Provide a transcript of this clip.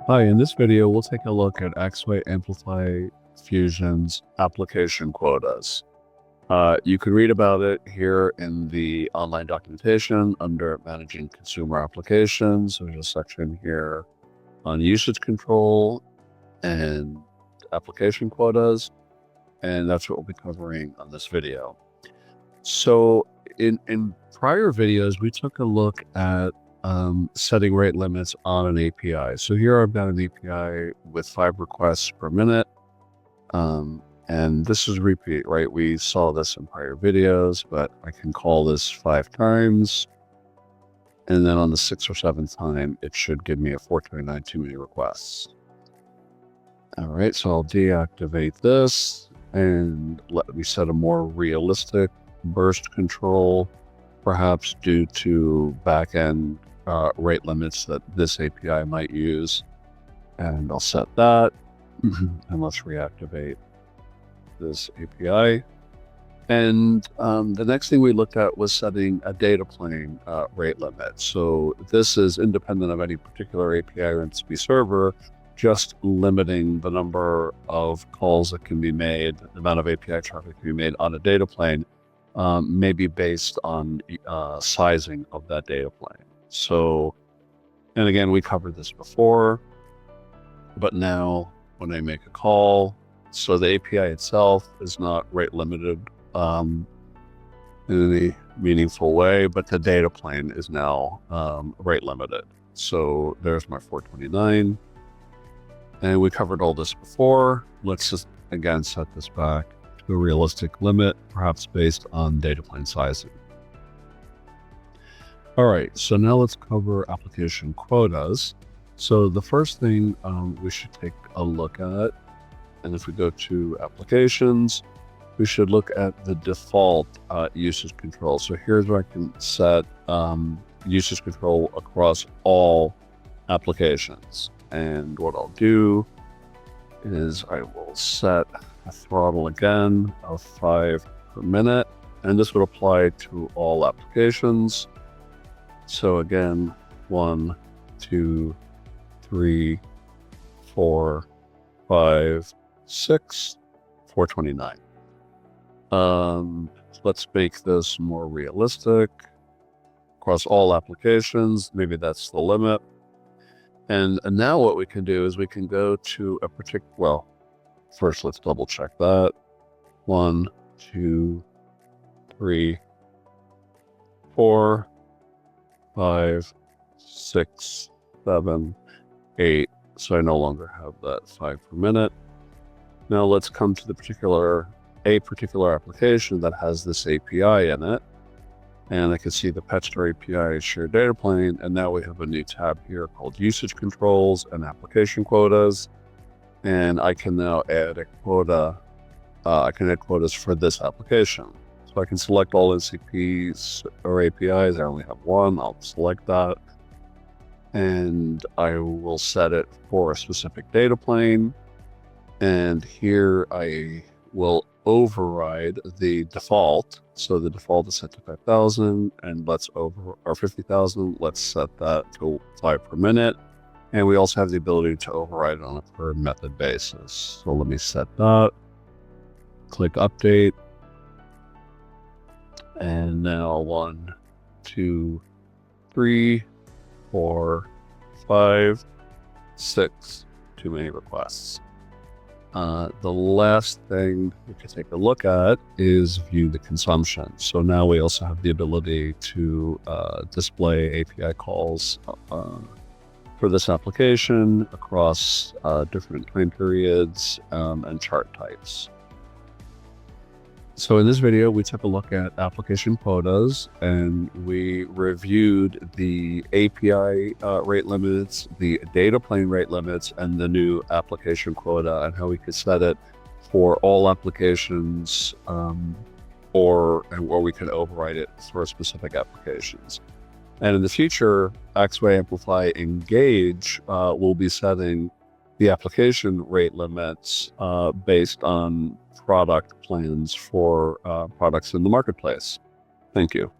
Hi, in this video, we'll take a look at Axway Amplify Fusion's application quotas. You can read about it here in the online documentation under Managing Consumer Applications. There's a section here on usage control and application quotas, and that's what we'll be covering on this video. So in prior videos, we took a look at setting rate limits on an API. So here I've got an API with 5 requests per minute. And this is repeat, right? We saw this in prior videos, but I can call this 5 times. And then on the 6th or 7th time, it should give me a 429 too many requests. All right, so I'll deactivate this and let me set a more realistic burst control, perhaps due to backend rate limits that this API might use. And I'll set that. And let's reactivate this API. And the next thing we looked at was setting a data plane rate limit. So this is independent of any particular API or MCP server, just limiting the number of calls that can be made, the amount of API traffic that can be made on a data plane, maybe based on sizing of that data plane. So, and again, we covered this before, but now when I make a call, so the API itself is not rate limited in any meaningful way, but the data plane is now rate limited. So there's my 429. And we covered all this before. Let's just, again, set this back to a realistic limit, perhaps based on data plane sizing. All right, so now let's cover application quotas. So the first thing we should take a look at, and if we go to applications, we should look at the default usage control. So here's where I can set usage control across all applications. And what I'll do is I will set a throttle again of 5 per minute, and this would apply to all applications. So again, 1, 2, 3, 4, 5, 6, 429. Let's make this more realistic across all applications. Maybe that's the limit. And now what we can do is we can go to a particular, well, first let's double check that. 1, 2, 3, 4, 5, 6, 7, 8. So I no longer have that 5 per minute. Now let's come to a particular application that has this API in it. And I can see the PetStar API shared data plane. And now we have a new tab here called usage controls and application quotas. And I can now add a quota. I can add quotas for this application. So I can select all NCPs or APIs. I only have one. I'll select that. And I will set it for a specific data plane. And here I will override the default. So the default is set to 5,000, and or 50,000. Let's set that to 5 per minute. And we also have the ability to override it on a per method basis. So let me set that. Click update. And now 1, 2, 3, 4, 5, 6, too many requests. The last thing we can take a look at is view the consumption. So now we also have the ability to display API calls for this application across different time periods and chart types. So in this video, we took a look at application quotas, and we reviewed the API rate limits, the data plane rate limits, and the new application quota, and how we could set it for all applications, or we could override it for specific applications. And in the future, Axway Amplify Engage will be setting the application rate limits based on product plans for products in the marketplace. Thank you.